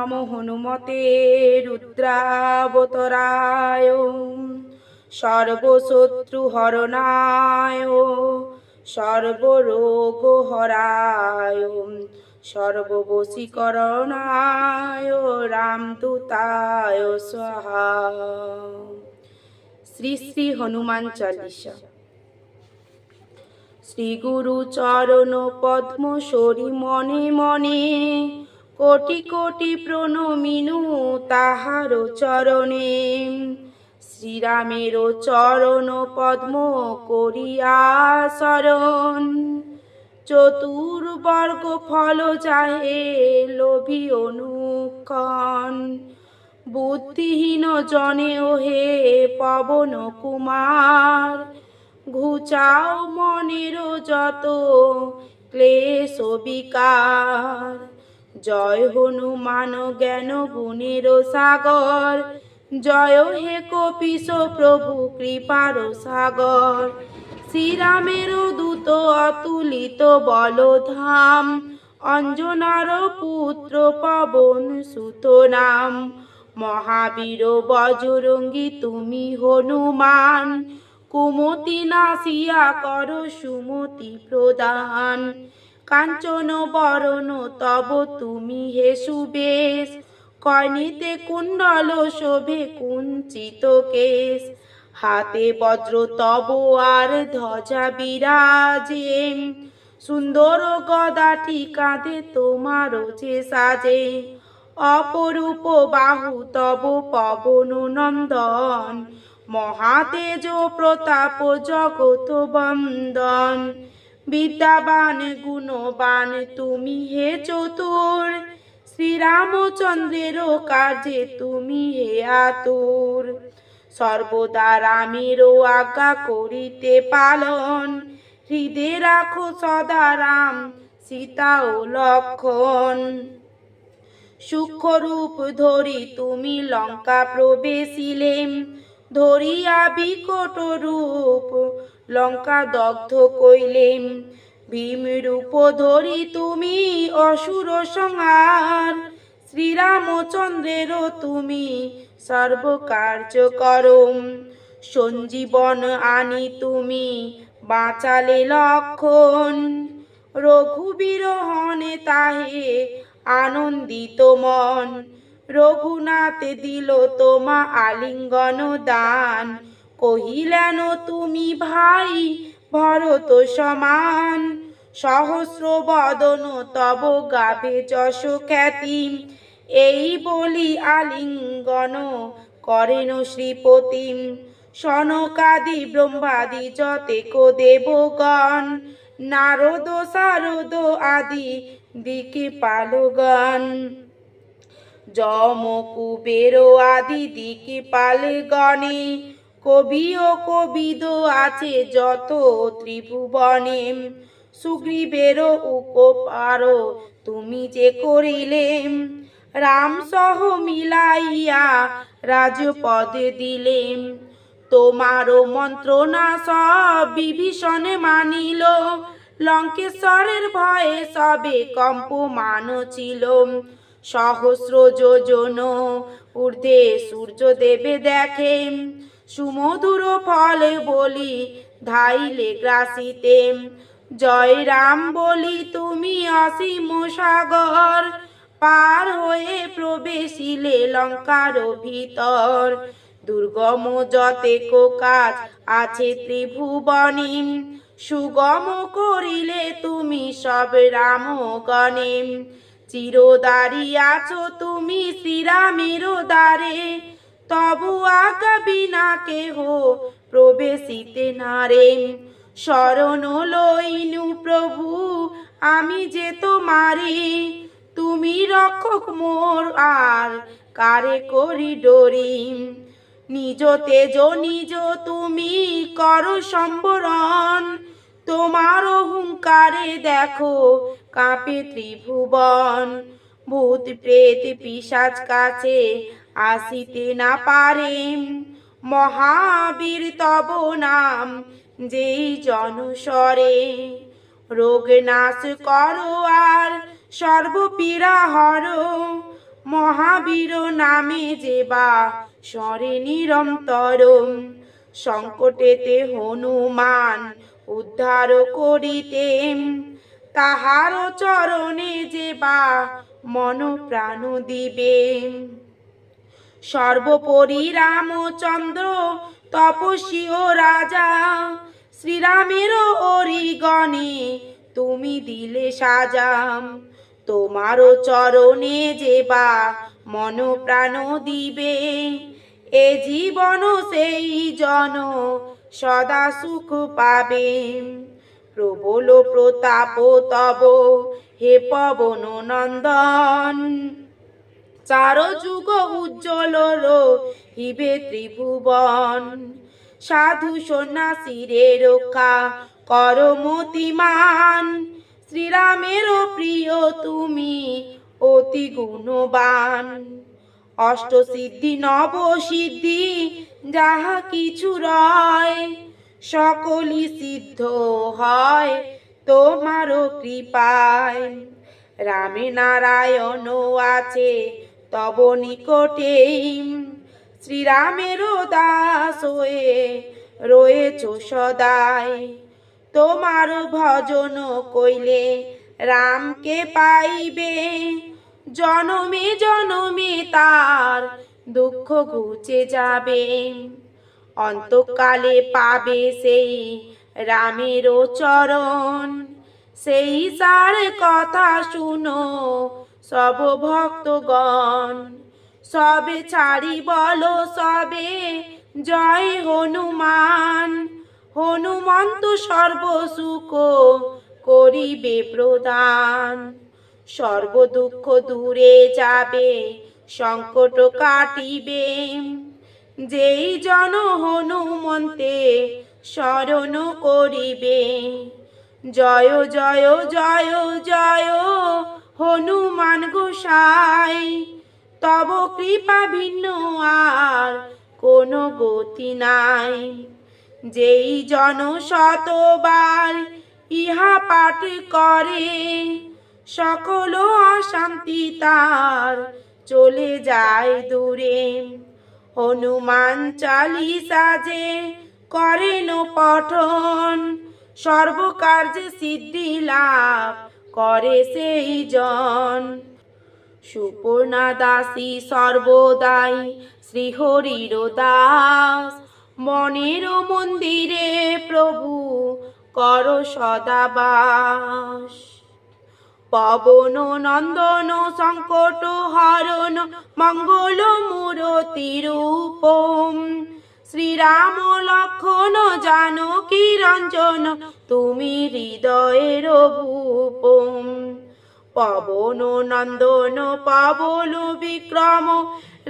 নমো হনুমতে রুদ্রাবতরায়। সর্বশত্রু হরণায় সর্বরোগ হরায় সর্ববশীকরণায় রামদূতায় স্বাহা। শ্রী শ্রী হনুমান চালিসা। শ্রী গুরু চরণ পদ্ম সরি মনে মনে, কোটি কোটি প্রণমিনু তাহার চরণে। শ্রীরামের চরণ পদ্ম করিয়া শরণ, চতুর্বর্গ ফল চাহে লোভী অনুক্ষণ। বুদ্ধিহীন জনে ওহে পবন কুমার, ঘুচাও মনের যত ক্লেশ বিকার। জয় হনুমান জ্ঞান গুণের সাগর, জয় হে কপিশ প্রভু কৃপার সাগর। শ্রীরামের দূত অতুলিত বলধাম, অঞ্জনার পুত্র পবন সুত নাম। মহাবীর বজরঙ্গী তুমি হনুমান, কুমতি নাসিয়া কর সুমতি প্রদান। কাঞ্চন বরণ তব তুমি হে সুবেশ, কর্ণিতে কুণ্ডল শোভে কুঞ্চিত কেশ। হাতে বজ্র তব আর ধ্বজা বিরাজে, সুন্দর গদাটি কাঁধে তোমার যে সাজে। অপরূপ বাহু তব পবন নন্দন, মহাতেজ প্রতাপ জগত বন্দন। বিদ্যাবান গুণবান তুমি হে চতুর, শ্রীরামচন্দ্রের কার্যে তুমি হে আতুর। সর্বদা রামের আজ্ঞা করিতে পালন, হৃদে রাখো সদা রাম সীতা ও লক্ষণ। সূক্ষ্মরূপ ধরি তুমি লঙ্কা প্রবেশিলে, ধরিয়া বিকট রূপ লঙ্কা দগ্ধ কইলেন। ভীম রূপ ধরি তুমি অসুর সংহার, শ্রীরামচন্দ্রের তুমি সর্বকার্য করো। সঞ্জীবন আনি তুমি বাঁচালে লক্ষণ, রঘুবীর হনে তাহে আনন্দিত মন। রঘুনাথ দিল তোমা আলিঙ্গন দান, কহিলেন তুমি ভাই ভরত সমান। সহস্র বদন তব গাবে যশ খ্যাতি, এই বলি আলিঙ্গন করেন শ্রীপতি। সনকাদি ব্রহ্মাদি যতেক দেবগণ, নারদ শারদ আদি দিকপালগণ। যম কুবের আদি দিকপালগণে, কবি ও কবিদ আছে যত ত্রিভুবনে। সুগ্রীবের উপকার তুমি যে করিলে, রাম সহ মিলাইয়া রাজপদ দিলে। তোমার মন্ত্রণা সব বিভীষণ মানিল, লঙ্কেশ্বরের ভয়ে সবে কম্পমান ছিল। সহস্র যোজন ঊর্ধ্বে সূর্য দেবে দেখে, সুমধুর ফল বলি ধাইলে গ্রাসিতে। জয় রাম বলি তুমি অসীম সাগর, পার হয়ে প্রবেশিলে লঙ্কার ভিতর। দুর্গম যতেক কাজ আছে ত্রিভুবনে, সুগম করিলে তুমি সব রামগণে। চিরদারি আছো তুমি শ্রীরামের দ্বারে, তবু আজ্ঞা বিনা কেহ প্রবেশিতে নারে। শরণ লইনু প্রভু আমি যে তোমারি, তুমি রক্ষক মোর আর কারে করি ডরি। নিজ তেজ নিজ তুমি করো সম্বরণ, তোমার হুঙ্কারে দেখো কাঁপে ত্রিভুবন। ভূত প্রেত পিশাচ কাছে আসিতে না পারে, মহাবীর তব নাম যেই জনস্বরে। রোগ নাশ করো আর সর্বপীড়া হরো, মহাবীর নামে যে বা স্মরে নিরন্তর, সংকটেতে হনুমান উদ্ধার করিতে, তাহার চরণে যে বা মন প্রাণ দিবে। সর্বোপরি রামচন্দ্র তপস্বী ও রাজা, শ্রীরামের অরিগণে তুমি দিলে সাজা। তোমারও চরণে যে বা মন প্রাণ দিবে, এ জীবন সেই জন সদা সুখ পাবে। প্রবল প্রতাপ তব হে পবন নন্দন, চার যুগ উজ্জ্বল রহিবে ত্রিভুবন। সাধু সন্ন্যাসীরে রক্ষা কর মতিমান, শ্রীরামের প্রিয় তুমি অতি গুণবান। অষ্টসিদ্ধি নব সিদ্ধি যাহা কিছু রয়, সকলই সিদ্ধ হয় তোমারও কৃপায়। রামে নারায়ণ আছে তব নিকটে, শ্রীরামের দাস হয়ে রয়েছ সদাই। তোমার ভজন কইলে রামকে পাইবে, জনমে জনমে তার দুঃখ ঘুচে যাবে। অন্তকালে পাবে সেই রামের চরণ, সেই সার কথা শুনো সব ভক্তগণ। সবে ছাড়ি বলো সবে জয় হনুমান, হনুমন্ত সর্বসুখ করিবে প্রদান। সর্ব দুঃখ দূরে যাবে, সংকট কাটিবে, যেই জন হনুমন্তে শরণ করিবে। জয় জয় জয় জয় হনুমান গোসাই, তব কৃপা ভিন্ন আর কোনো গতি নাই। যেই জন শতবার ইহা পাঠ করে, সকল অশান্তি তার চলে যায় দূরে। হনুমান চালিসা যে করেন পঠন, সর্বকার্যে সিদ্ধি লাভ করে সেই জন। সুপর্ণা দাসী সর্বদাই শ্রীহরির দাস, মনের মন্দিরে প্রভু কর সদা বাস। পবন নন্দন সংকট হরণ মঙ্গল মূরতি রূপম, শ্রীরাম লক্ষণ জানকী রঞ্জন তুমি হৃদয়ের ভূপম। পবন নন্দন পবন বিক্রম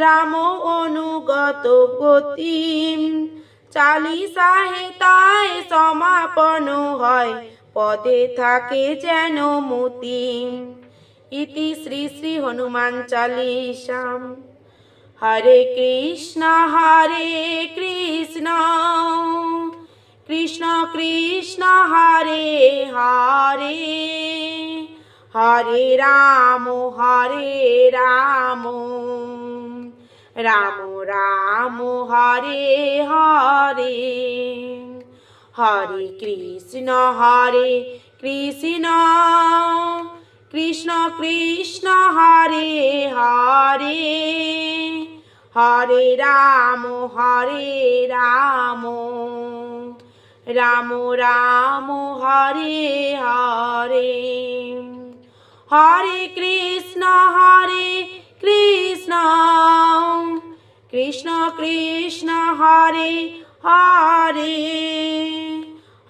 রাম অনুগত গতি, চালিসা হেতায় সমাপন হয় পদে থাকে যেন মতি। ইতি শ্রী শ্রী হনুমান চালিসা। হরে কৃষ্ণ কৃষ্ণ কৃষ্ণ হরে হরে, হরে রাম রাম রাম হরে হরে। হরে কৃষ্ণ কৃষ্ণ কৃষ্ণ হরে হরে, হরে রাম রাম রাম হরে হরে। হরে কৃষ্ণ কৃষ্ণ কৃষ্ণ হরে হরে,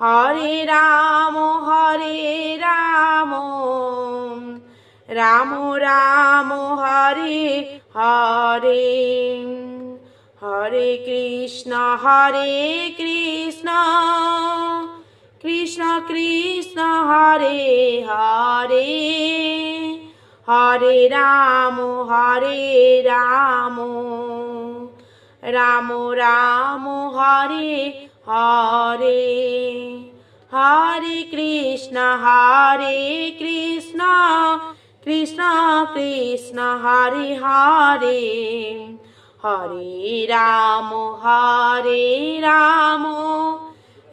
হরে রাম রাম রাম হরে হরে। হরে কৃষ্ণ কৃষ্ণ কৃষ্ণ হরে হরে, হরে রাম রাম রাম হরে হরে। হরে কৃষ্ণ কৃষ্ণ কৃষ্ণ হরে হরে হরে রাম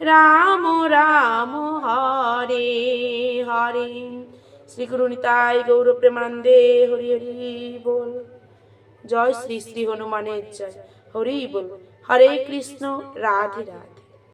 রাম রাম হরে হরে। শ্রী গুরু নিতাই গৌর প্রেমানন্দে হরি হরি বল। জয় শ্রী শ্রী হনুমানের জয়। হরি বল। হরে কৃষ্ণ রাধে রাধে।